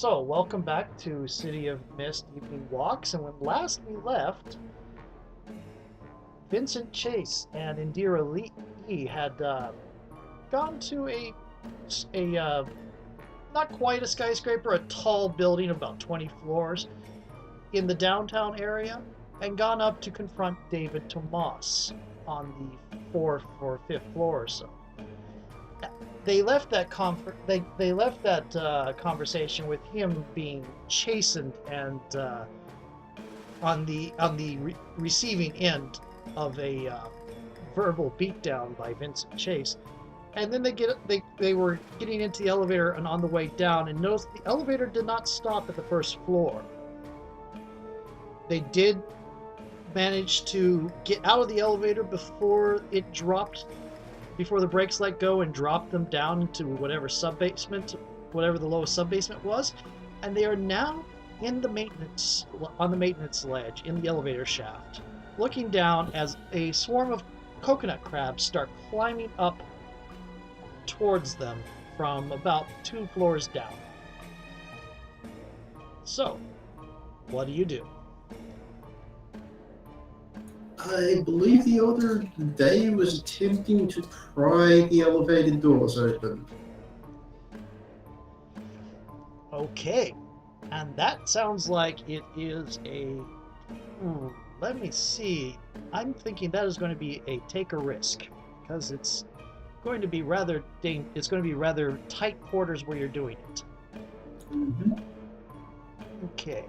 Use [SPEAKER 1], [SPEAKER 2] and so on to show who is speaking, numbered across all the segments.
[SPEAKER 1] So, welcome back to City of Mist Evening Walks. And when last we left, Vincent Chase and Indira Lee had gone to a not quite a skyscraper, a tall building about 20 floors in the downtown area, and gone up to confront David Tomas on the fourth or fifth floor or so. They left that conversation with him being chastened and on the receiving end of a verbal beatdown by Vincent Chase. And then they were getting into the elevator and on the way down, and noticed the elevator did not stop at the first floor. They did manage to get out of the elevator before it dropped, before the brakes let go and dropped them down into whatever whatever the lowest sub-basement was, and they are now on the maintenance ledge in the elevator shaft, looking down as a swarm of coconut crabs start climbing up towards them from about 2 floors down. So, what do you do?
[SPEAKER 2] I believe the other day was attempting to pry the elevator doors open.
[SPEAKER 1] Okay, and that sounds like it is a... let me see. I'm thinking that is going to be a take a risk, because it's going to be rather tight quarters where you're doing it.
[SPEAKER 2] Mm-hmm.
[SPEAKER 1] Okay.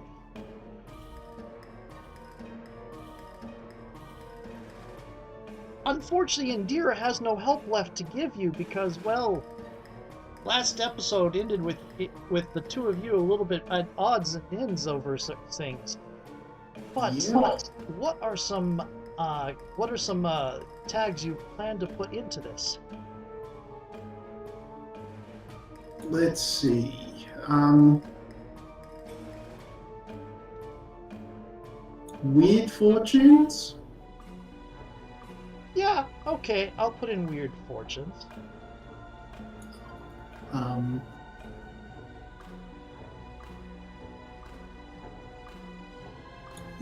[SPEAKER 1] Unfortunately, Indira has no help left to give you because, well, last episode ended with the two of you a little bit at odds and ends over things. But
[SPEAKER 2] Yeah.
[SPEAKER 1] what are some tags you plan to put into this?
[SPEAKER 2] Let's see. Weird fortunes?
[SPEAKER 1] Yeah, okay, I'll put in weird fortunes.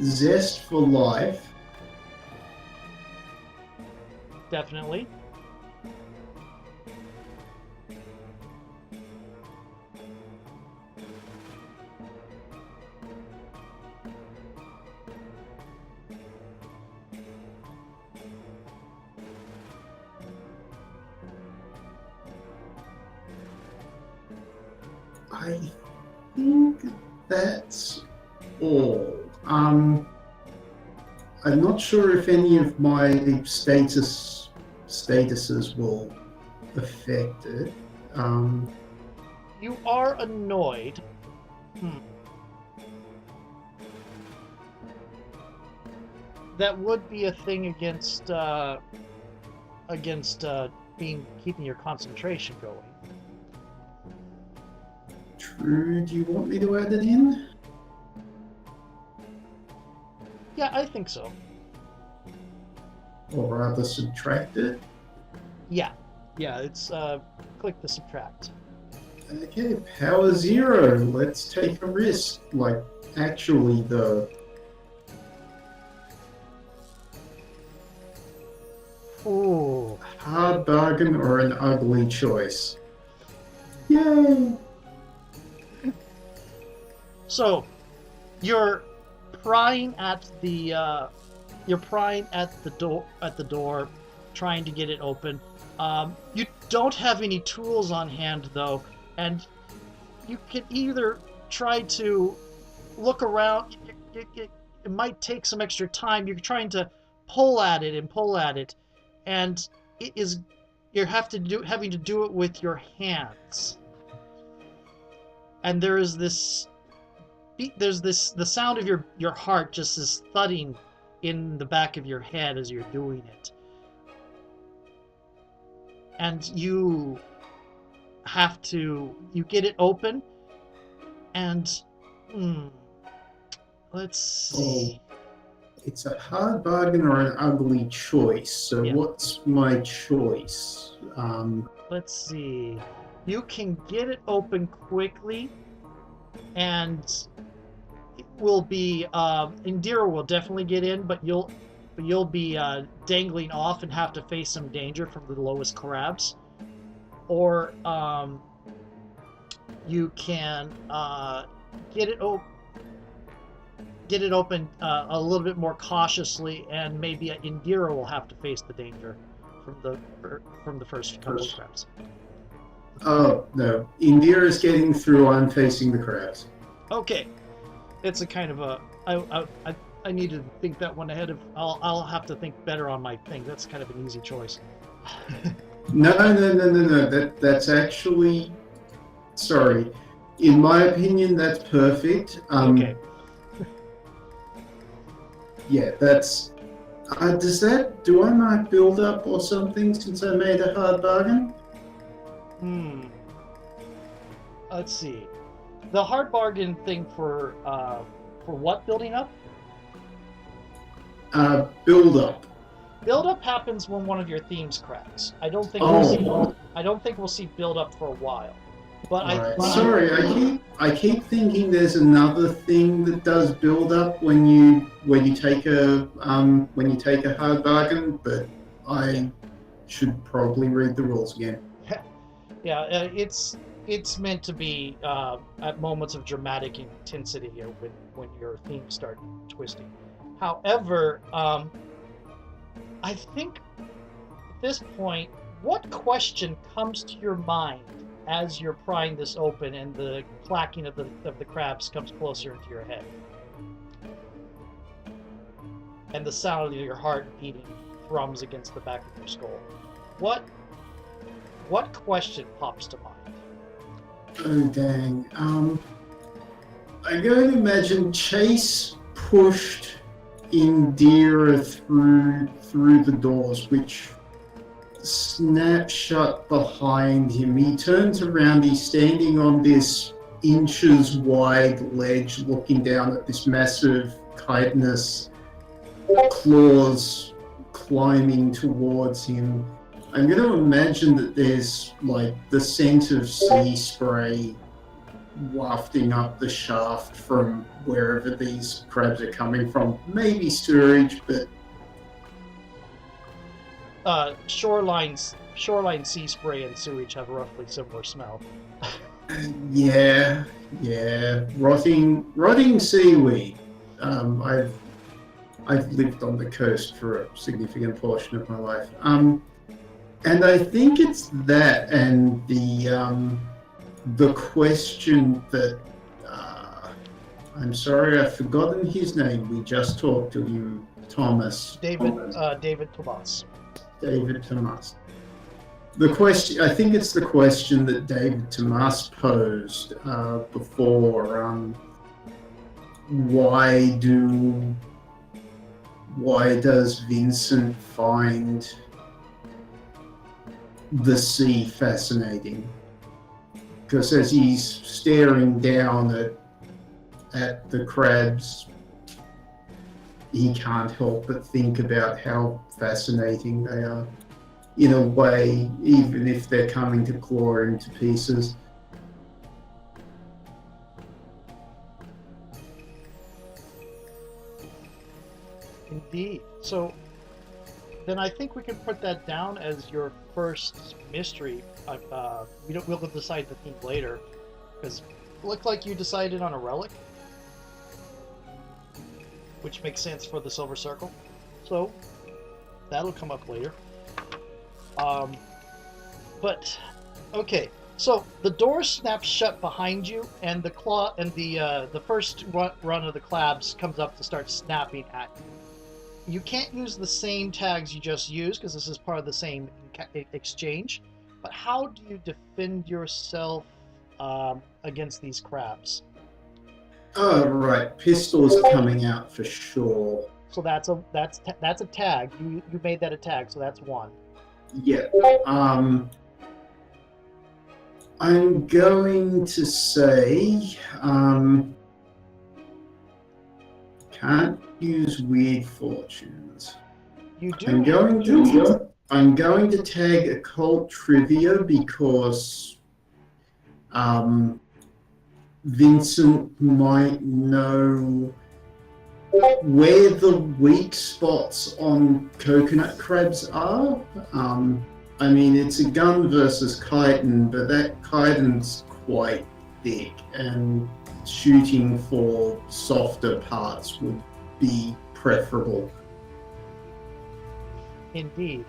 [SPEAKER 2] Zest for life.
[SPEAKER 1] Definitely.
[SPEAKER 2] I think that's all. I'm not sure if any of my statuses will affect it.
[SPEAKER 1] You are annoyed. That would be a thing against keeping your concentration going.
[SPEAKER 2] True. Do you want me to add it in?
[SPEAKER 1] Yeah, I think so.
[SPEAKER 2] Or rather subtract it?
[SPEAKER 1] Yeah, it's click the subtract.
[SPEAKER 2] Okay, power 0. Let's take a risk. Like, actually,
[SPEAKER 1] Ooh.
[SPEAKER 2] hard bargain or an ugly choice. Yay!
[SPEAKER 1] So, you're prying at the door, trying to get it open. You don't have any tools on hand though, and you can either try to look around. It might take some extra time. You're trying to pull at it, and you're having to do it with your hands. And there's the sound of your heart just is thudding in the back of your head as you're doing it. And you get it open, and let's see.
[SPEAKER 2] Oh, it's a hard bargain or an ugly choice. So
[SPEAKER 1] Yeah.
[SPEAKER 2] what's my choice?
[SPEAKER 1] Let's see. You can get it open quickly, and it will be Indira will definitely get in, but you'll be dangling off and have to face some danger from the lowest crabs, or you can get it open. Get it open a little bit more cautiously, and maybe Indira will have to face the danger from the first couple of crabs.
[SPEAKER 2] Oh, no. Indira is getting through. I'm facing the crabs.
[SPEAKER 1] Okay, it's a kind of a I need to think that one ahead of. I'll have to think better on my thing. That's kind of an easy choice.
[SPEAKER 2] No. That's actually... Sorry. In my opinion, that's perfect.
[SPEAKER 1] Okay.
[SPEAKER 2] Yeah, that's... do I mark build up or something since I made a hard bargain?
[SPEAKER 1] Let's see. The hard bargain thing for what building up?
[SPEAKER 2] Build up.
[SPEAKER 1] Build up happens when one of your themes cracks. I don't think we'll see build up for a while. But
[SPEAKER 2] Sorry, I keep thinking there's another thing that does build up when you take a hard bargain, but I should probably read the rules again.
[SPEAKER 1] Yeah, it's meant to be at moments of dramatic intensity when your themes start twisting. However, I think at this point, what question comes to your mind as you're prying this open and the clacking of the crabs comes closer into your head, and the sound of your heart beating thrums against the back of your skull? What question pops to mind?
[SPEAKER 2] Oh dang! I'm going to imagine Chase pushed Indira through the doors, which snap shut behind him. He turns around. He's standing on this inches wide ledge, looking down at this massive chitinous claws climbing towards him. I'm going to imagine that there's like the scent of sea spray wafting up the shaft from wherever these crabs are coming from. Maybe sewage, but
[SPEAKER 1] shoreline sea spray and sewage have a roughly similar smell.
[SPEAKER 2] yeah, rotting seaweed. I've lived on the coast for a significant portion of my life. And I think it's that, and the question that I'm sorry, I've forgotten his name. We just talked to him, Thomas.
[SPEAKER 1] David Tomas.
[SPEAKER 2] David Tomas. The question, I think it's the question that David Tomas posed before. Why does Vincent find the sea fascinating? Because as he's staring down at the crabs, he can't help but think about how fascinating they are. In a way, even if they're coming to claw him to pieces.
[SPEAKER 1] Indeed. So then I think we can put that down as your first mystery. We'll decide the theme later, because it looked like you decided on a relic, which makes sense for the Silver Circle. So that'll come up later. But okay, so the door snaps shut behind you, and the claw and the first run of the crabs comes up to start snapping at you. You can't use the same tags you just used because this is part of the same exchange. But how do you defend yourself against these crabs?
[SPEAKER 2] Oh right, pistols coming out for sure.
[SPEAKER 1] So that's a tag. You made that a tag, so that's one.
[SPEAKER 2] Yeah. I'm going to say can't use weird fortunes.
[SPEAKER 1] You do.
[SPEAKER 2] I'm going to tag occult trivia because Vincent might know where the weak spots on coconut crabs are. I mean, it's a gun versus chitin, but that chitin's quite thick, and shooting for softer parts would be preferable.
[SPEAKER 1] Indeed.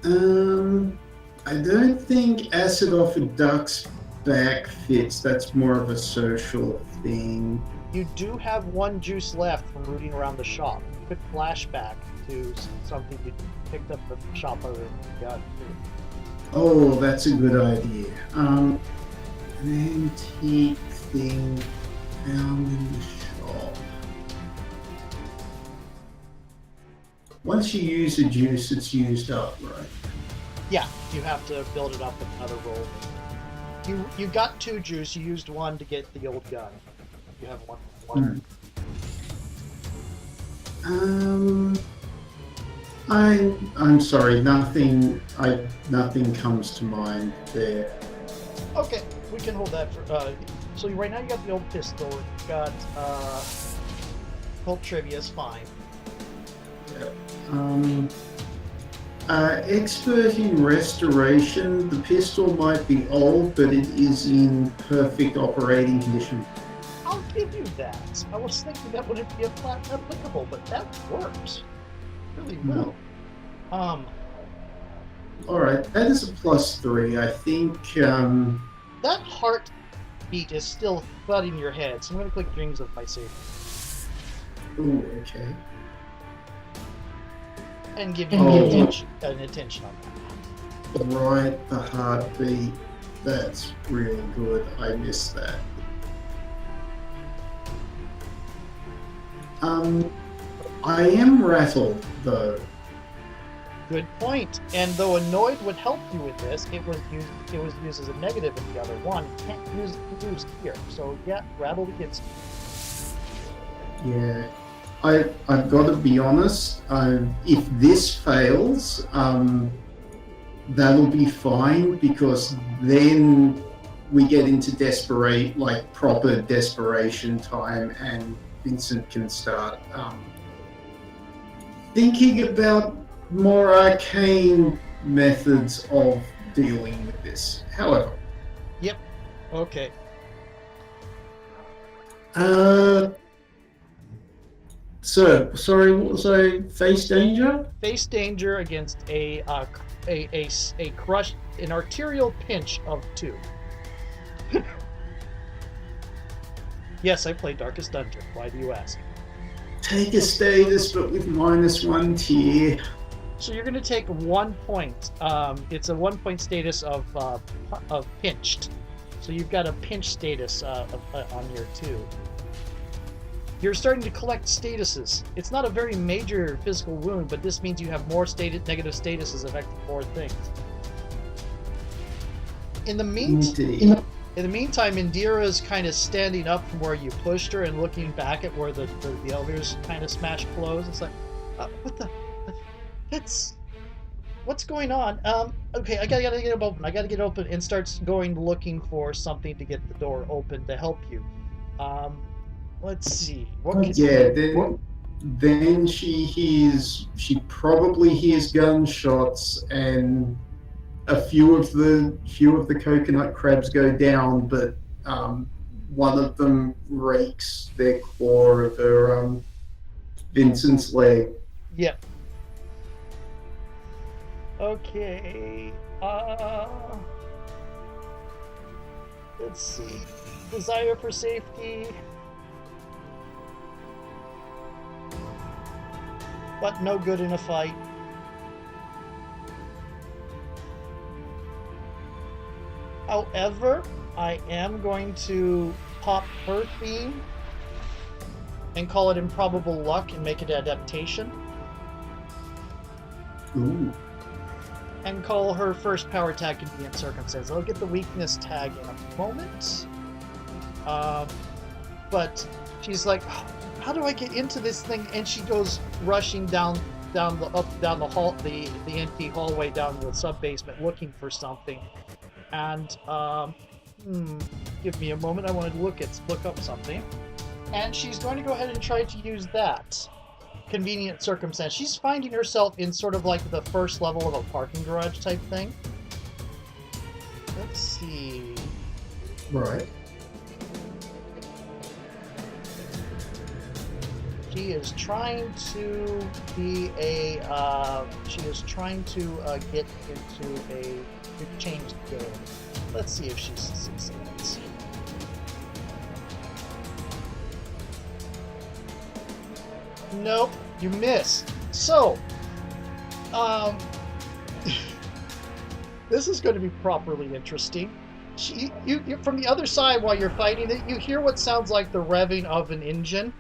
[SPEAKER 2] I don't think acid off a duck's back fits. That's more of a social thing.
[SPEAKER 1] You do have one juice left from rooting around the shop. You could flashback to something you picked up at the shop other than you got too.
[SPEAKER 2] Oh, that's a good idea. An antique thing found in the shop. Once you use a juice, it's used up, right?
[SPEAKER 1] Yeah, you have to build it up with another roll. You got 2 juice. You used 1 to get the old gun. You have 1.
[SPEAKER 2] I'm sorry. Nothing comes to mind there.
[SPEAKER 1] Okay, we can hold that for. So right now you got the old pistol. You got Colt trivia is fine.
[SPEAKER 2] Expert in restoration. The pistol might be old, but it is in perfect operating condition.
[SPEAKER 1] I'll give you that. I was thinking that wouldn't be applicable, but that works really well.
[SPEAKER 2] All right, that is a +3. I think.
[SPEAKER 1] That heartbeat is still thudding your head, so I'm going to click Dreams of my safety.
[SPEAKER 2] Ooh, okay.
[SPEAKER 1] And give you an attention on that.
[SPEAKER 2] Right, the heartbeat. That's really good. I missed that. I am rattled, though.
[SPEAKER 1] Good point. And though annoyed would help you with this, it was used as a negative in the other one. You can't use it here. So yeah, rattled against you.
[SPEAKER 2] Yeah. I've got to be honest. If this fails, that'll be fine, because then we get into proper desperation time, and Vincent can start thinking about more arcane methods of dealing with this. However.
[SPEAKER 1] Yep. Okay.
[SPEAKER 2] So, sorry, what was I? Face danger?
[SPEAKER 1] Face danger against a crush, an arterial pinch of 2. Yes, I play Darkest Dungeon. Why do you ask?
[SPEAKER 2] Take a status, but with -1 tier.
[SPEAKER 1] So you're going to take 1 point. It's a 1-point status of pinched. So you've got a pinch status on your 2. You're starting to collect statuses. It's not a very major physical wound, but this means you have more negative statuses affecting more things. In the meantime, Indira is kind of standing up from where you pushed her and looking back at where the elevators kind of smashed closed. It's like, what's going on? Okay, I gotta get it open. I gotta get open, and starts going looking for something to get the door open to help you. Let's see.
[SPEAKER 2] Then she probably hears gunshots, and a few of the coconut crabs go down, but one of them rakes their claw over Vincent's leg.
[SPEAKER 1] Yep. Okay. Let's see. Desire for safety. But no good in a fight. However, I am going to pop her theme and call it improbable luck and make it adaptation.
[SPEAKER 2] Ooh.
[SPEAKER 1] And call her first power tag convenient circumstance. I'll get the weakness tag in a moment. But she's like, how do I get into this thing? And she goes rushing down the hall, the empty hallway down the sub basement, looking for something. And Hmm. Give me a moment. I wanted to look up something. And she's going to go ahead and try to use that. Convenient circumstance. She's finding herself in sort of like the first level of a parking garage type thing. Let's see.
[SPEAKER 2] Right.
[SPEAKER 1] She is trying to be a. She is trying to get into a changed game. Let's see if she succeeds. Nope, you miss. So, this is going to be properly interesting. You from the other side while you're fighting it, you hear what sounds like the revving of an engine,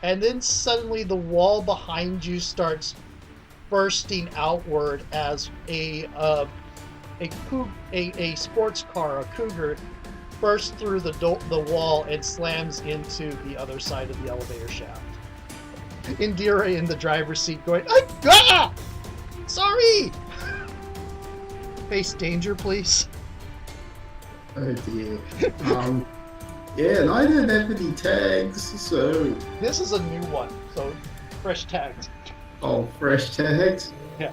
[SPEAKER 1] and then suddenly the wall behind you starts bursting outward as a sports car, a Cougar, bursts through the wall and slams into the other side of the elevator shaft. Indira in the driver's seat going, ah! Sorry! Face danger, please.
[SPEAKER 2] Oh dear. Yeah, and I don't have any tags, so...
[SPEAKER 1] This is a new one, so fresh tags.
[SPEAKER 2] Oh, fresh tags?
[SPEAKER 1] Yeah.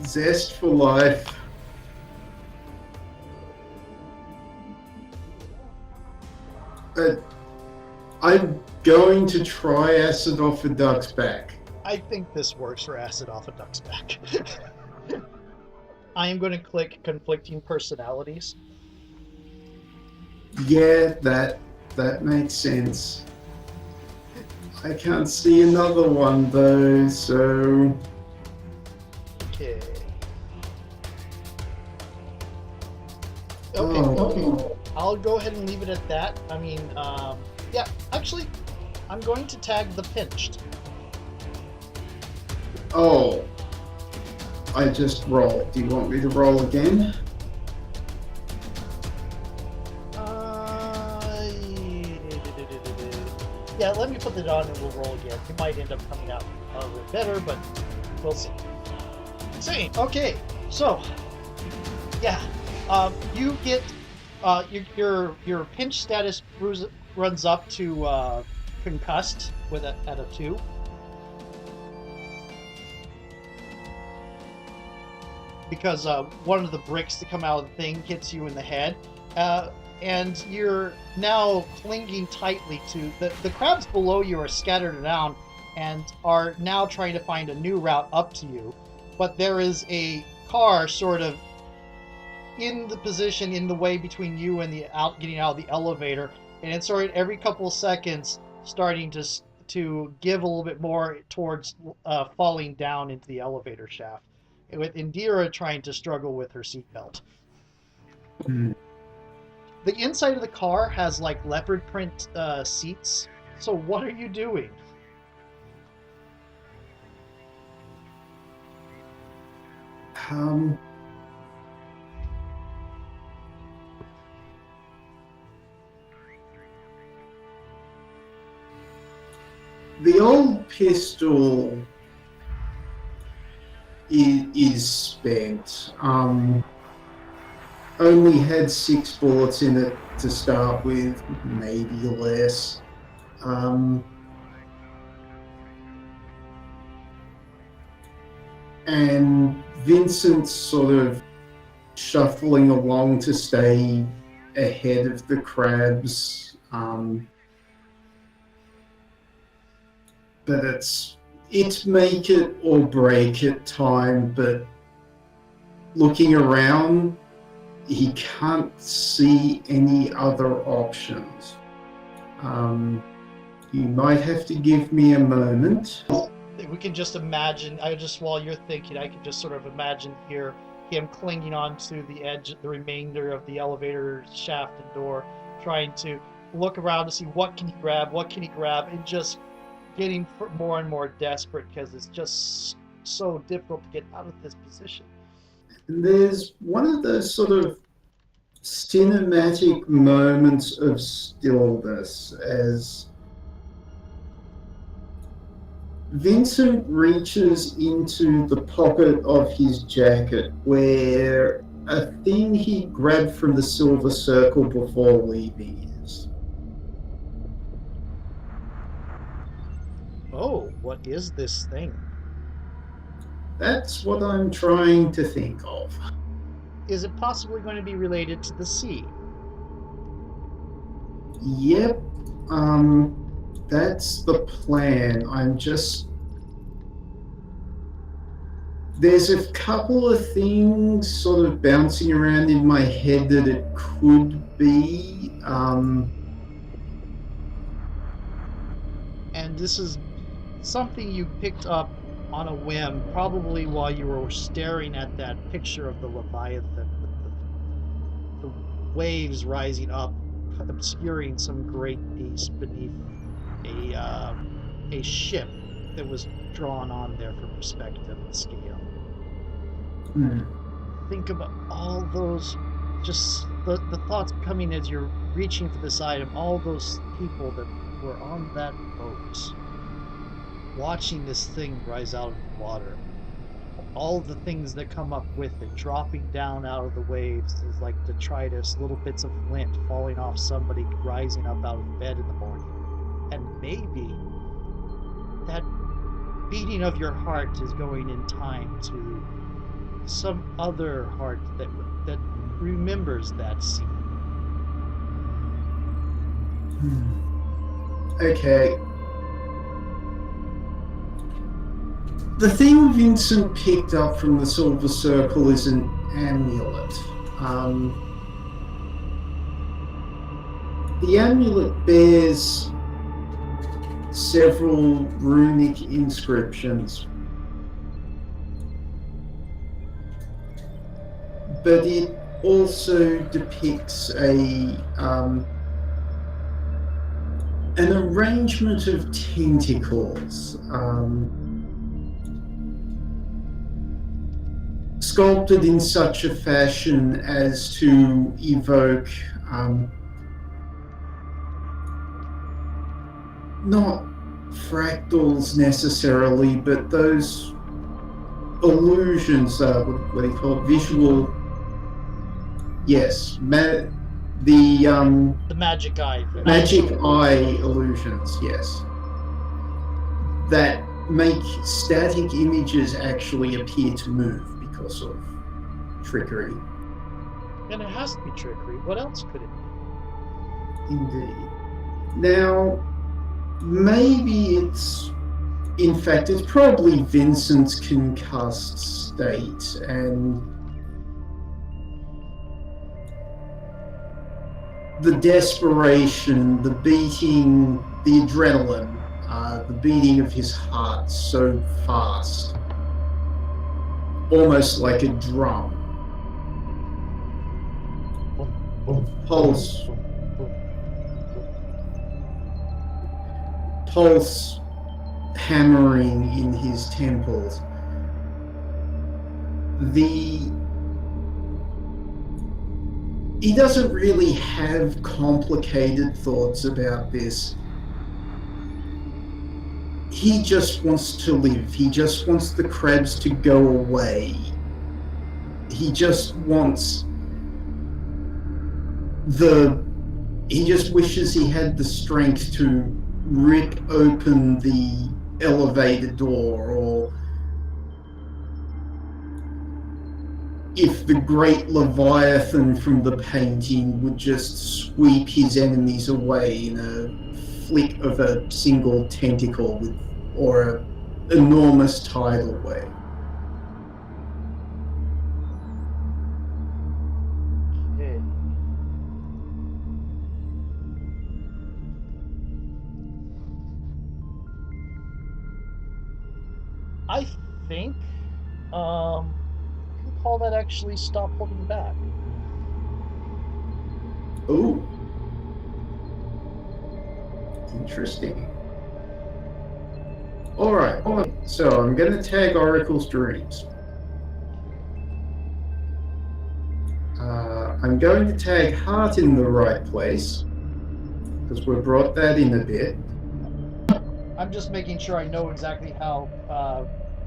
[SPEAKER 2] Zest for life. I'm going to try acid off a duck's back.
[SPEAKER 1] I think this works for acid off a duck's back. I am going to click conflicting personalities.
[SPEAKER 2] Yeah, that makes sense. I can't see another one though, so...
[SPEAKER 1] Okay.
[SPEAKER 2] Okay.
[SPEAKER 1] I'll go ahead and leave it at that. I mean, yeah, actually, I'm going to tag the pinched.
[SPEAKER 2] Oh. I just rolled. Do you want me to roll again?
[SPEAKER 1] Yeah, let me put it on and we'll roll again. It might end up coming out a little bit better, but we'll see. Okay, so yeah, you get your pinch status runs up to concussed at a 2. Because one of the bricks that come out of the thing hits you in the head, and you're now clinging tightly to the crabs below you are scattered around and are now trying to find a new route up to you. But there is a car sort of in the position in the way between you and getting out of the elevator, and it's sort of every couple of seconds starting to give a little bit more towards falling down into the elevator shaft, with Indira trying to struggle with her seatbelt. The inside of the car has like leopard print seats. So what are you doing?
[SPEAKER 2] The old pistol is spent. Only had 6 bullets in it to start with, maybe less. And Vincent's sort of shuffling along to stay ahead of the crabs. But it's make it or break it time, but looking around, he can't see any other options. You might have to give me a moment.
[SPEAKER 1] We can just imagine, while you're thinking, I can just sort of imagine here him clinging onto the edge, the remainder of the elevator shaft and door, trying to look around to see what can he grab, and just getting more and more desperate because it's just so difficult to get out of this position.
[SPEAKER 2] And there's one of those sort of cinematic moments of stillness as Vincent reaches into the pocket of his jacket where a thing he grabbed from the silver circle before leaving is.
[SPEAKER 1] Oh, what is this thing?
[SPEAKER 2] That's what I'm trying to think of.
[SPEAKER 1] Is it possibly going to be related to the sea?
[SPEAKER 2] Yep, that's the plan. There's a couple of things sort of bouncing around in my head that it could be.
[SPEAKER 1] And this is something you picked up on a whim, probably while you were staring at that picture of the Leviathan with the waves rising up, obscuring some great beast beneath a ship that was drawn on there for perspective and scale.
[SPEAKER 2] Hmm.
[SPEAKER 1] Think about all those, just the thoughts coming as you're reaching for this item, all those people that were on that boat watching this thing rise out of the water, all the things that come up with it, dropping down out of the waves is like detritus, little bits of flint falling off somebody rising up out of bed in the morning. And maybe that beating of your heart is going in time to some other heart that remembers that scene.
[SPEAKER 2] Okay. The thing Vincent picked up from the Silver Circle is an amulet. The amulet bears several runic inscriptions, but it also depicts an arrangement of tentacles, sculpted in such a fashion as to evoke not fractals necessarily, but those illusions, what do you call it? Visual. Yes, the
[SPEAKER 1] magic eye.
[SPEAKER 2] Magic eye illusions, yes. That make static images actually appear to move because of trickery.
[SPEAKER 1] And it has to be trickery. What else could it be?
[SPEAKER 2] Indeed. Now, maybe it's probably Vincent's concussed state, and the desperation, the beating, the adrenaline, the beating of his heart so fast, almost like a drum. Pulse hammering in his temples. He doesn't really have complicated thoughts about this. He just wants to live. He just wants the crabs to go away. He just wishes he had the strength to rip open the elevator door, or if the great Leviathan from the painting would just sweep his enemies away in a flick of a single tentacle or an enormous tidal wave.
[SPEAKER 1] Okay. I think call that actually stop holding back.
[SPEAKER 2] Oh, interesting. All right. So I'm going to tag Oracle's Dreams. I'm going to tag heart in the right place because we brought that in a bit.
[SPEAKER 1] I'm just making sure I know exactly how,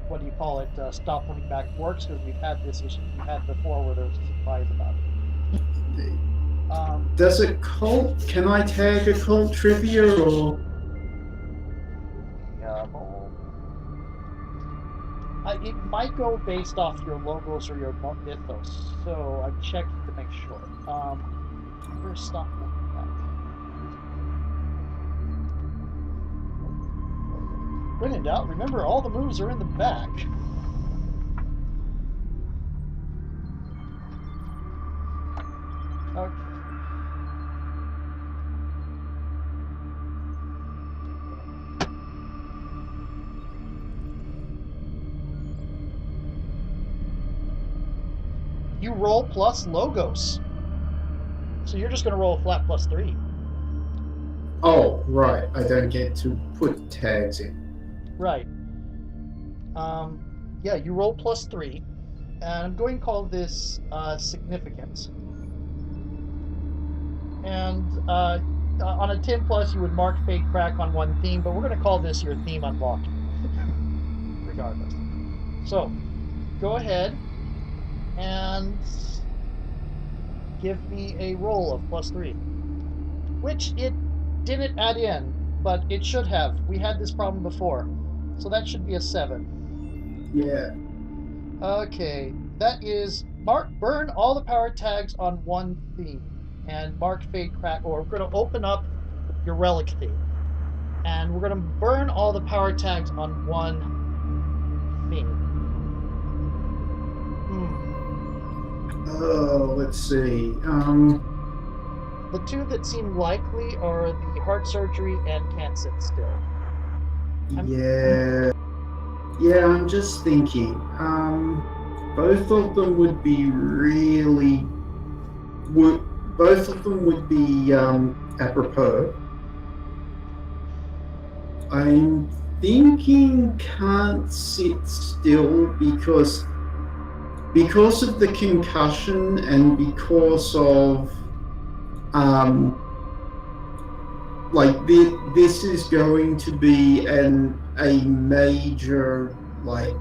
[SPEAKER 1] what do you call it, stop running back works, because we've had this issue we had before where there was a surprise about it. Um,
[SPEAKER 2] Does a cult? Can I tag a cult trivia or?
[SPEAKER 1] yeah, it might go based off your logos or your mythos, so I'm checking to make sure. Where's stop running back? When in doubt, remember all the moves are in the back. Okay. You roll plus logos. So you're just going to roll a flat +3.
[SPEAKER 2] Oh, right. I don't get to put tags in.
[SPEAKER 1] Right. Yeah, you roll +3. And I'm going to call this significance. And on a 10 plus, you would mark Fade Crack on one theme, but we're going to call this your theme unlocking, regardless. So go ahead and give me a roll of +3, which it didn't add in, but it should have. We had this problem before, so that should be a 7.
[SPEAKER 2] Yeah.
[SPEAKER 1] Okay, that is burn all the power tags on one theme, and mark Fade Crack. Or we're going to open up your relic theme, and we're going to burn all the power tags on one theme.
[SPEAKER 2] Oh, let's see.
[SPEAKER 1] The two that seem likely are the heart surgery and can't sit still.
[SPEAKER 2] Yeah. Yeah, I'm just thinking. Both of them would be really. Both of them would be apropos. I'm thinking can't sit still because of the concussion and because of like this is going to be a major like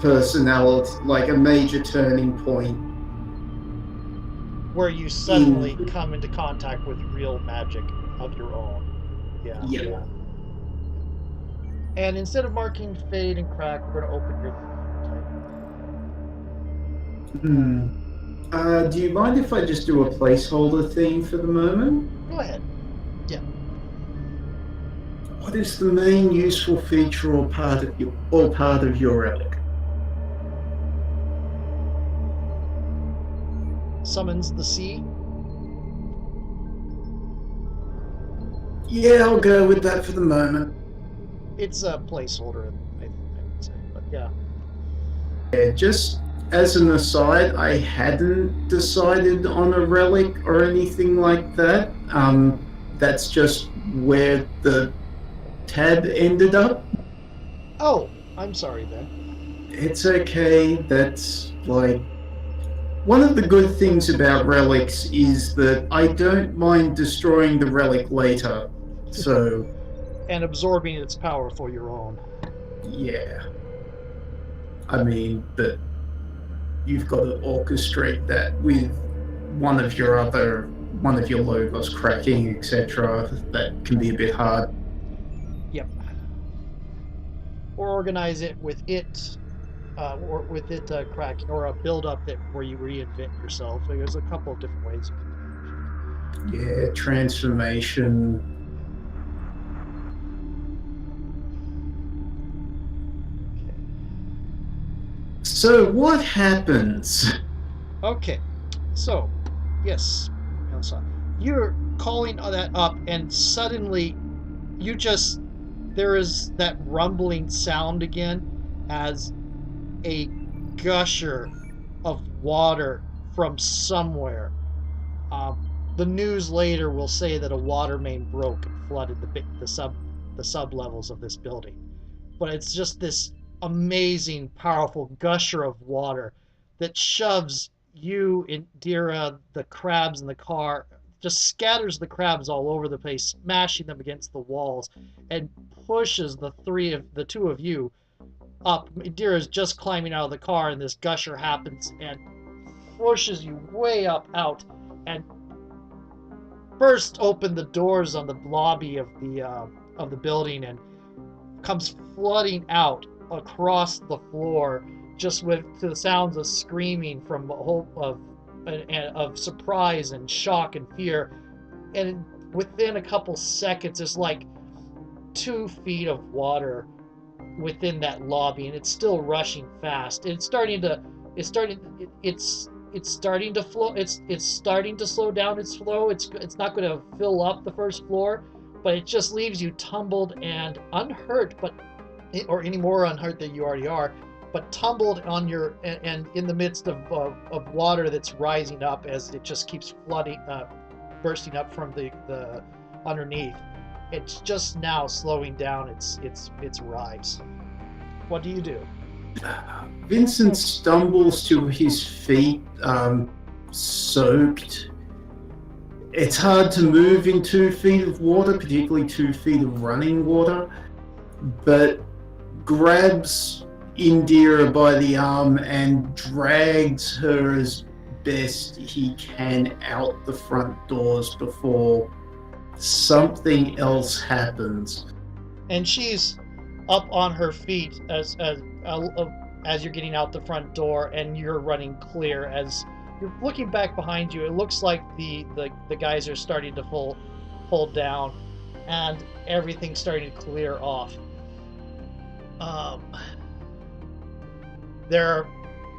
[SPEAKER 2] personality, like a major turning point
[SPEAKER 1] where you suddenly come into contact with real magic of your own. Yeah.
[SPEAKER 2] Yeah.
[SPEAKER 1] And instead of marking Fade and Crack, we're going to open your
[SPEAKER 2] Do you mind if I just do a placeholder theme for the moment?
[SPEAKER 1] Go ahead. Yeah.
[SPEAKER 2] What is the main useful feature or part of your relic?
[SPEAKER 1] Summons the sea.
[SPEAKER 2] Yeah, I'll go with that for the moment.
[SPEAKER 1] It's a placeholder, I would say, but yeah.
[SPEAKER 2] Yeah, just as an aside, I hadn't decided on a relic or anything like that. That's just where the tab ended up.
[SPEAKER 1] Oh, I'm sorry then.
[SPEAKER 2] It's okay. That's like one of the good things about relics is that I don't mind destroying the relic later. So,
[SPEAKER 1] and absorbing its power for your own.
[SPEAKER 2] yeah. I mean, but you've got to orchestrate that with one of your logos cracking, etc. That can be a bit hard.
[SPEAKER 1] Yep. Or organize it with it, cracking, or a build up that where you reinvent yourself. So there's a couple of different ways you can do it.
[SPEAKER 2] Yeah, transformation. So what happens?
[SPEAKER 1] Okay, so yes, you're calling that up, and suddenly there is that rumbling sound again as a gusher of water from somewhere. Um, the news later will say that a water main broke and flooded the sub levels of this building. But it's just this amazing, powerful gusher of water that shoves you, Indira, the crabs in the car, just scatters the crabs all over the place, smashing them against the walls, and pushes the two of you up. Indira's just climbing out of the car, and this gusher happens and pushes you way up out, and bursts open the doors on the lobby of the building, and comes flooding out across the floor, just with to the sounds of screaming from a whole of surprise and shock and fear. And within a couple seconds, it's like 2 feet of water within that lobby, and it's still rushing fast. It's starting to it's starting to flow. It's starting to slow down its flow. It's not going to fill up the first floor, but it just leaves you tumbled and unhurt, but or any more unhurt than you already are, but tumbled on your and in the midst of water that's rising up as it just keeps flooding, bursting up from the underneath. It's just now slowing down its rise. What do you do?
[SPEAKER 2] Vincent stumbles to his feet, soaked. It's hard to move in 2 feet of water, particularly 2 feet of running water, but grabs Indira by the arm and drags her as best he can out the front doors before something else happens.
[SPEAKER 1] And she's up on her feet as you're getting out the front door, and you're running clear. As you're looking back behind you, it looks like the guys are starting to pull down, and everything's starting to clear off. There are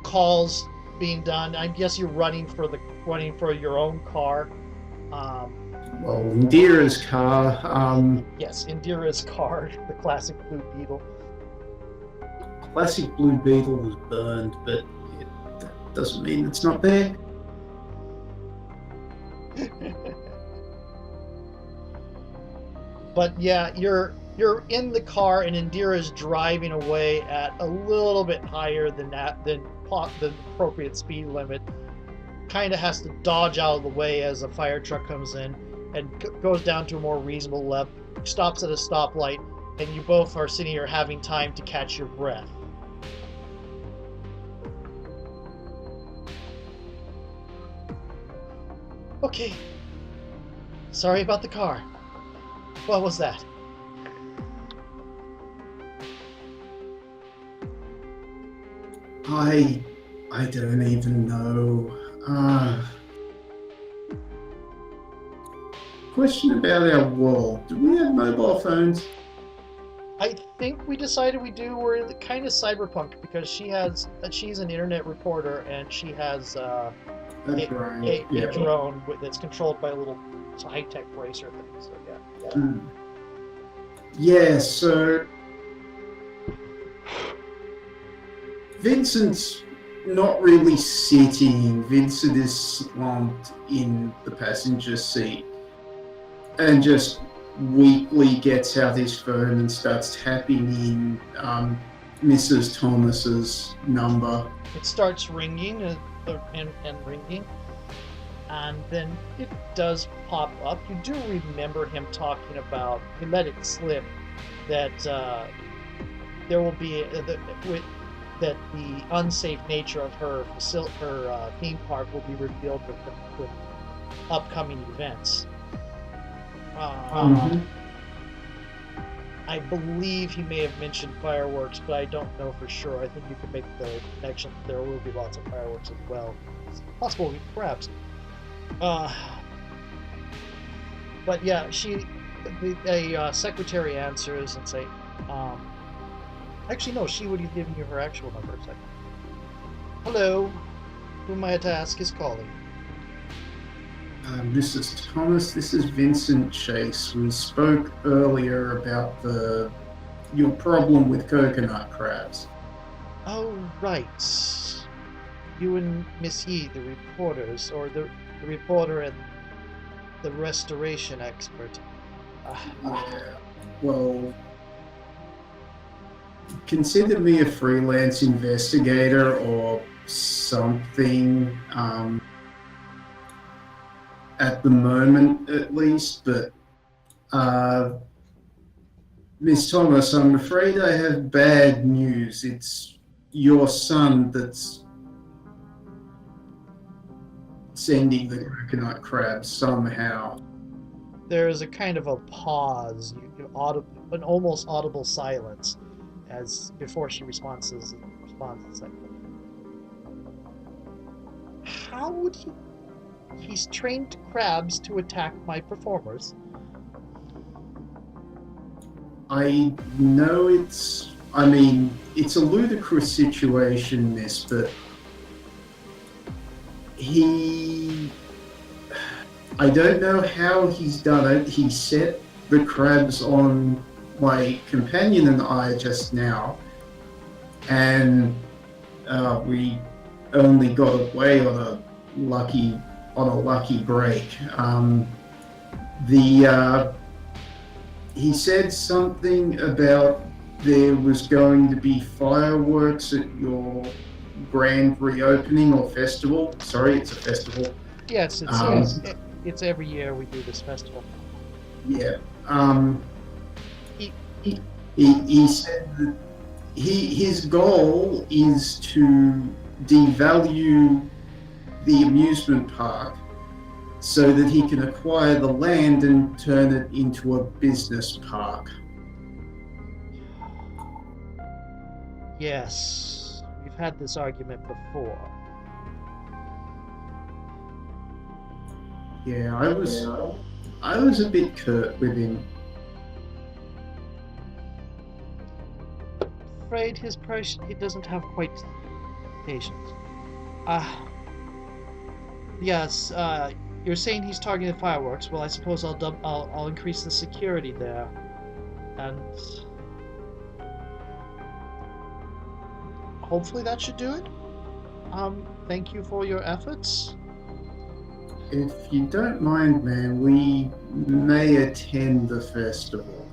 [SPEAKER 1] calls being done. I guess you're running for your own car.
[SPEAKER 2] Well, Indira's car.
[SPEAKER 1] Yes, Indira's car, the classic Blue Beetle.
[SPEAKER 2] Classic Blue Beetle was burned, but that doesn't mean it's not there.
[SPEAKER 1] But yeah, you're in the car, and Indira's driving away at a little bit higher than the appropriate speed limit. Kind of has to dodge out of the way as a fire truck comes in and goes down to a more reasonable level, stops at a stoplight, and you both are sitting here having time to catch your breath. Okay. Sorry about the car. What was that?
[SPEAKER 2] I don't even know. Question about our world. Do we have mobile phones?
[SPEAKER 1] I think we decided we do. We're kind of cyberpunk because she's an internet reporter, and she has a drone that's controlled by a little high-tech bracer thing. So yeah.
[SPEAKER 2] Yeah, so Vincent's not really sitting. Vincent is slumped in the passenger seat and just weakly gets out his phone and starts tapping in Mrs. Thomas's number.
[SPEAKER 1] It starts ringing and ringing, and then it does pop up. You do remember him talking about, he let it slip, that there will be that the unsafe nature of her theme park will be revealed with upcoming events. I believe he may have mentioned fireworks, but I don't know for sure. I think you can make the connection that there will be lots of fireworks as well. It's possible, perhaps. But yeah, a secretary answers and say, actually no, she would have given you her actual number. It's like, hello, whom may I ask is calling?
[SPEAKER 2] Mrs. Thomas, this is Vincent Chase. We spoke earlier about your problem with coconut crabs.
[SPEAKER 1] Oh, right. You and Miss Yee, the reporters, or the reporter and the restoration expert.
[SPEAKER 2] Yeah. Well, consider me a freelance investigator, or something at the moment, at least. But Miss Thomas, I'm afraid I have bad news. It's your son that's sending the coconut crabs somehow.
[SPEAKER 1] There is a kind of a pause, an almost audible silence, as before she responds. It's like, how would he? He's trained crabs to attack my performers.
[SPEAKER 2] I know it's a ludicrous situation, miss, but I don't know how he's done it. He set the crabs on my companion and I just now, and we only got away on a lucky break. He said something about there was going to be fireworks at your grand reopening or festival. Sorry, it's a festival.
[SPEAKER 1] Yes, it's every year we do this festival.
[SPEAKER 2] Yeah.
[SPEAKER 1] He,
[SPEAKER 2] He said that his goal is to devalue the amusement park so that he can acquire the land and turn it into a business park.
[SPEAKER 1] Yes, we've had this argument before.
[SPEAKER 2] Yeah, I was a bit curt with him.
[SPEAKER 1] Afraid he doesn't have quite patience. Yes. You're saying he's targeting the fireworks. Well, I suppose I'll increase the security there, and hopefully that should do it. Thank you for your efforts.
[SPEAKER 2] If you don't mind, man, we may attend the festival.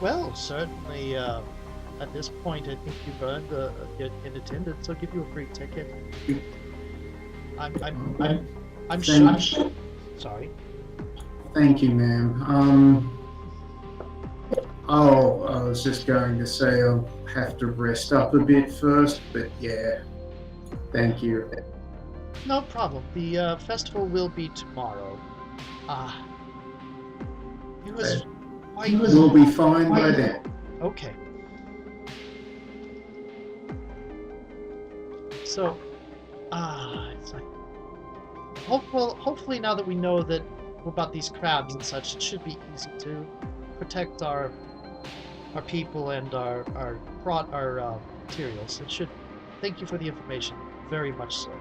[SPEAKER 1] Well, certainly. At this point, I think you've earned in attendance. I'll give you a free ticket. I'm sure. Sorry.
[SPEAKER 2] Thank you, ma'am. I was just going to say I'll have to rest up a bit first, but yeah, thank you.
[SPEAKER 1] No problem. The festival will be tomorrow. It was quite...
[SPEAKER 2] We'll be fine by then.
[SPEAKER 1] Okay. So, it's like... Hopefully now that we know that about these crabs and such, it should be easy to protect our people and our materials. It should. Thank you for the information. Very much so.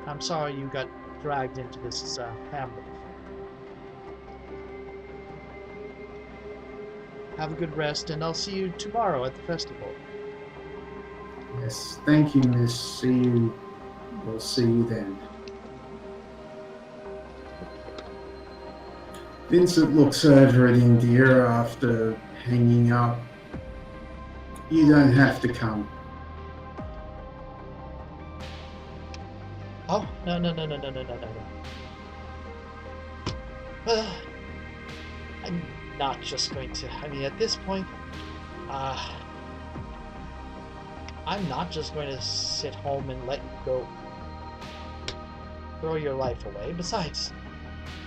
[SPEAKER 1] I'm sorry you got dragged into this hamlet. Have a good rest, and I'll see you tomorrow at the festival.
[SPEAKER 2] Yes, thank you, miss. See you. We'll see you then. Vincent looks over at Indira after hanging up. You don't have to come.
[SPEAKER 1] Oh, no. I'm not just going to... at this point, I'm not just going to sit home and let you go throw your life away. Besides,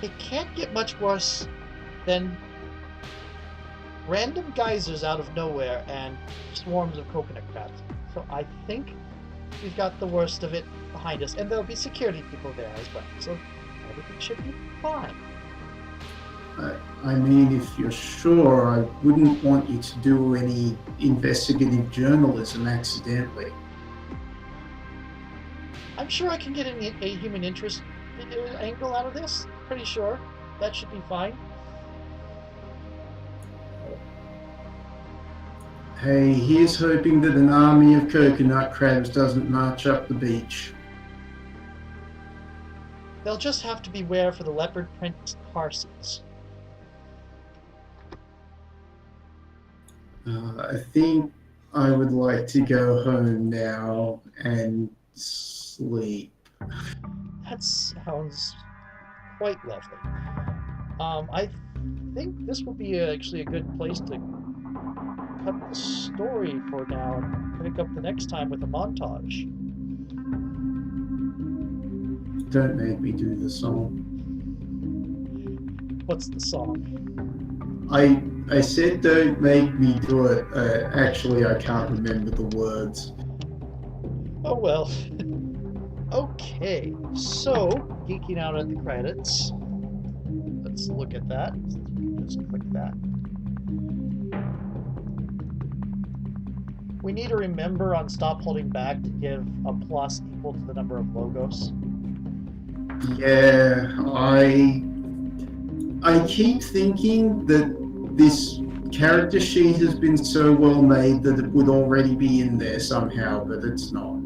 [SPEAKER 1] it can't get much worse than random geysers out of nowhere and swarms of coconut crabs. So I think we've got the worst of it behind us, and there'll be security people there as well. So everything should be fine.
[SPEAKER 2] I mean, if you're sure, I wouldn't want you to do any investigative journalism accidentally.
[SPEAKER 1] I'm sure I can get a human interest angle out of this. Pretty sure that should be fine.
[SPEAKER 2] Hey, here's hoping that an army of coconut crabs doesn't march up the beach.
[SPEAKER 1] They'll just have to beware for the leopard print parsees.
[SPEAKER 2] I think I would like to go home now and sleep.
[SPEAKER 1] That sounds quite lovely. I think this will be actually a good place to cut the story for now and pick up the next time with a montage.
[SPEAKER 2] Don't make me do the song.
[SPEAKER 1] What's the song?
[SPEAKER 2] I said don't make me do it. Actually, I can't remember the words.
[SPEAKER 1] Oh well. Okay, so geeking out at the credits. Let's look at that. Just click that. We need to remember on Stop Holding Back to give a plus equal to the number of logos.
[SPEAKER 2] Yeah, I keep thinking that this character sheet has been so well made that it would already be in there somehow, but it's not.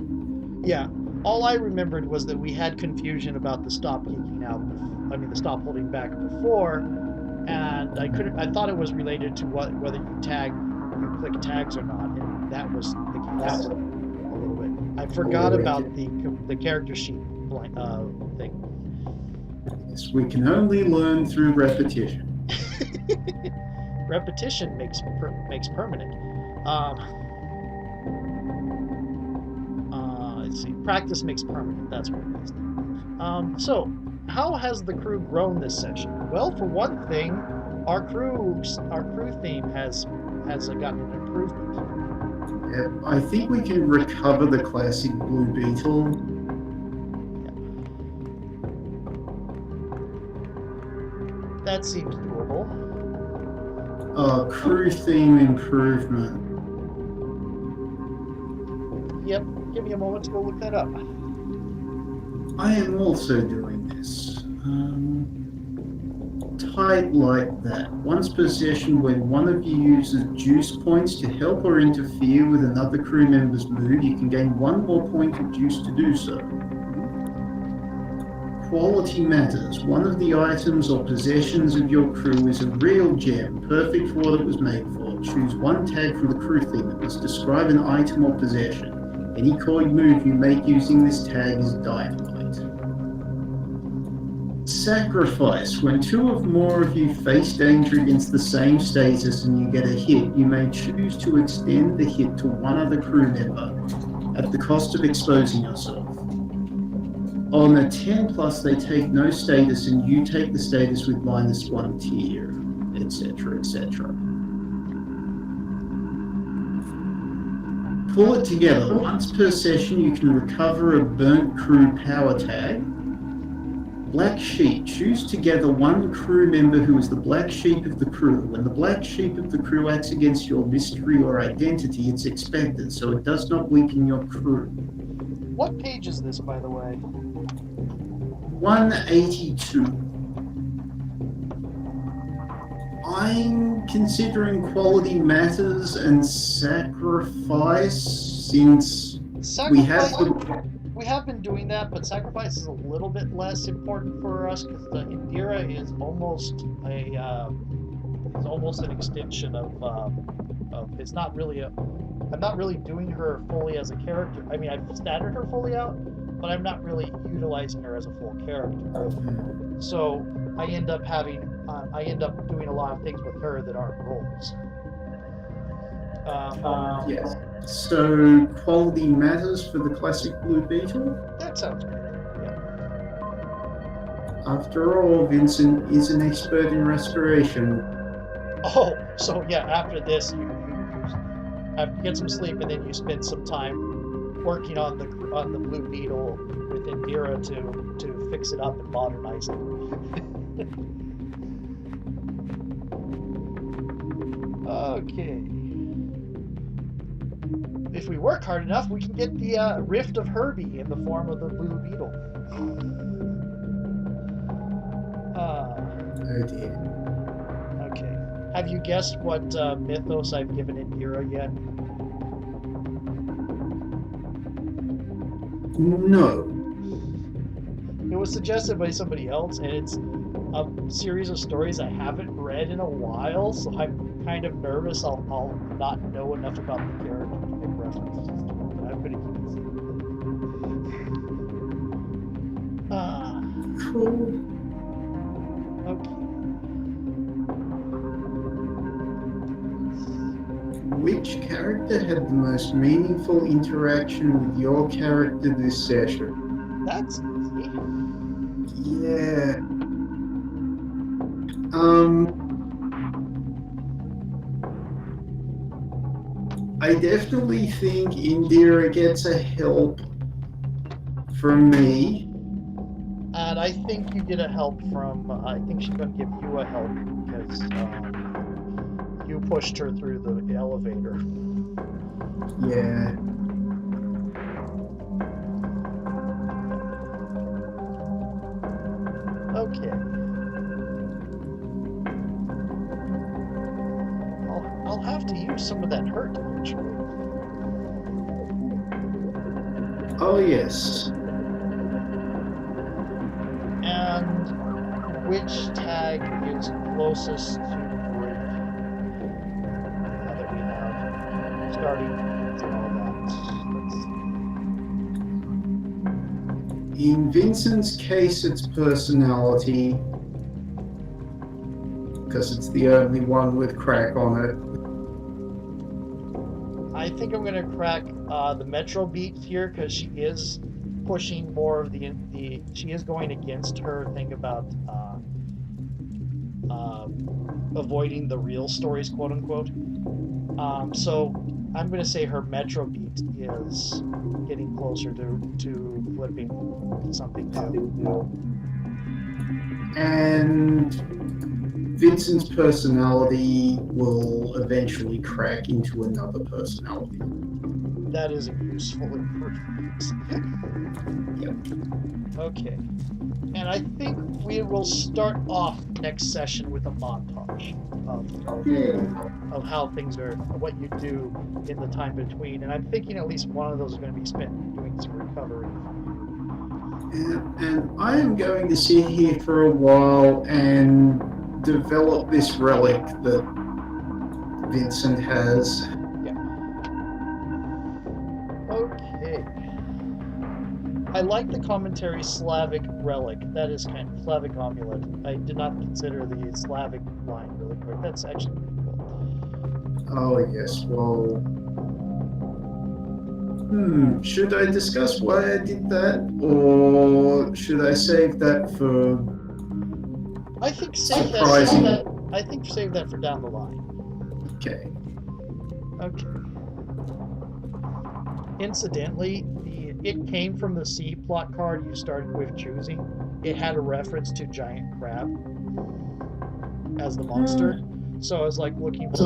[SPEAKER 1] Yeah, all I remembered was that we had confusion about the Stop Geeking Out, the Stop Holding Back before, and I thought it was related to whether you click tags or not, and that was the case a little bit. I forgot about the character sheet thing.
[SPEAKER 2] Yes, we can only learn through repetition.
[SPEAKER 1] Repetition makes permanent. Let's see. Practice makes permanent. That's what it is. So, how has the crew grown this session? Well, for one thing, our crew theme has gotten an improvement.
[SPEAKER 2] Yeah, I think we can recover the classic Blue Beetle.
[SPEAKER 1] That seems doable.
[SPEAKER 2] Crew theme improvement.
[SPEAKER 1] Yep, give me a moment to go look that up.
[SPEAKER 2] I am also doing this. Type like that. Once per session, when one of you uses juice points to help or interfere with another crew member's mood, you can gain 1 more point of juice to do so. Quality matters. One of the items or possessions of your crew is a real gem, perfect for what it was made for. Choose one tag from the crew theme that must describe an item or possession. Any coin move you make using this tag is dynamite. Sacrifice. When 2 or more of you face danger against the same status and you get a hit, you may choose to extend the hit to one other crew member at the cost of exposing yourself. On a 10 plus, they take no status and you take the status with -1 tier, etc., etc. Pull it together. Once per session, you can recover a burnt crew power tag. Black sheep. Choose together one crew member who is the black sheep of the crew. When the black sheep of the crew acts against your mystery or identity, it's expected, so it does not weaken your crew.
[SPEAKER 1] What page is this, by the way?
[SPEAKER 2] 182. I'm considering quality matters and sacrifice since we have
[SPEAKER 1] been doing that, but sacrifice is a little bit less important for us because the Indira is almost an extension of it's not really I'm not really doing her fully as a character. I mean, I've statted her fully out, but I'm not really utilizing her as a full character. So I end up doing a lot of things with her that aren't roles.
[SPEAKER 2] Yes. So quality matters for the classic Blue Beetle?
[SPEAKER 1] That sounds good. Yeah.
[SPEAKER 2] After all, Vincent is an expert in restoration.
[SPEAKER 1] Oh, so yeah, after this you have to get some sleep and then you spend some time working on the Blue Beetle with Indira to fix it up and modernize it. Okay. If we work hard enough, we can get the Rift of Herbie in the form of the Blue Beetle.
[SPEAKER 2] Oh dear.
[SPEAKER 1] Okay. Have you guessed what mythos I've given Indira yet?
[SPEAKER 2] No.
[SPEAKER 1] It was suggested by somebody else, and it's a series of stories I haven't read in a while, so I'm kind of nervous I'll not know enough about the character to make references to it. But I'm going to keep it secret.
[SPEAKER 2] Cool.
[SPEAKER 1] Okay.
[SPEAKER 2] Which character had the most meaningful interaction with your character this session?
[SPEAKER 1] That's easy.
[SPEAKER 2] Yeah. I definitely think Indira gets a help from me.
[SPEAKER 1] And I think you get a help from. I think she's going to give you a help because you pushed her through the elevator.
[SPEAKER 2] Yeah.
[SPEAKER 1] Okay. I'll have to use some of that hurt eventually.
[SPEAKER 2] Oh, yes.
[SPEAKER 1] And which tag is closest to group? Now that we have starting points and all that.
[SPEAKER 2] In Vincent's case, it's personality, because it's the only one with crack on it.
[SPEAKER 1] I think I'm going to crack the Metro beat here because she is pushing more of the she is going against her thing about avoiding the real stories, quote unquote. So I'm going to say her Metro beat is getting closer to flipping something new.
[SPEAKER 2] And Vincent's personality will eventually crack into another personality.
[SPEAKER 1] That is a useful improvement.
[SPEAKER 2] Yep.
[SPEAKER 1] Okay. And I think we will start off next session with a montage of how things are, what you do in the time between. And I'm thinking at least one of those is going to be spent doing some recovery.
[SPEAKER 2] And I am going to sit here for a while and develop this relic that Vincent has.
[SPEAKER 1] Yeah. Okay. I like the commentary Slavic relic. That is kind of Slavic amulet. I did not consider the Slavic line really quick. That's actually pretty cool.
[SPEAKER 2] Oh, yes, well... should I discuss why I did that? Or should I save that for...
[SPEAKER 1] I think save
[SPEAKER 2] surprising?
[SPEAKER 1] that. I think save that for down the line.
[SPEAKER 2] Okay.
[SPEAKER 1] Okay. Incidentally, it came from the C plot card you started with choosing. It had a reference to giant crab as the monster. So I was like looking for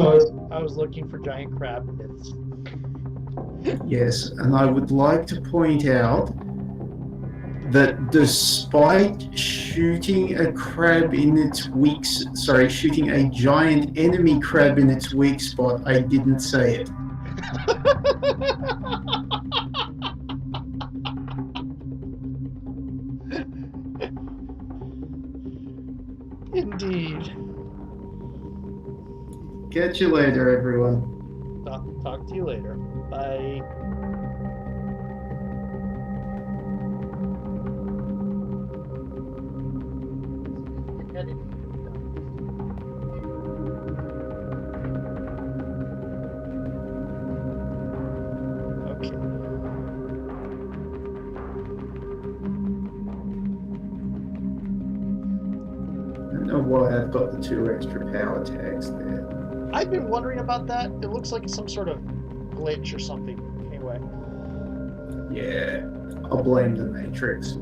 [SPEAKER 1] giant crab myths.
[SPEAKER 2] Yes, and I would like to point out that despite shooting a giant enemy crab in its weak spot, I didn't say it.
[SPEAKER 1] Indeed.
[SPEAKER 2] Catch you later, everyone.
[SPEAKER 1] Talk to you later. Bye. Okay.
[SPEAKER 2] I don't know why I've got the 2 extra power tags there.
[SPEAKER 1] I've been wondering about that. It looks like some sort of glitch or something. Anyway.
[SPEAKER 2] Yeah, I'll blame the Matrix.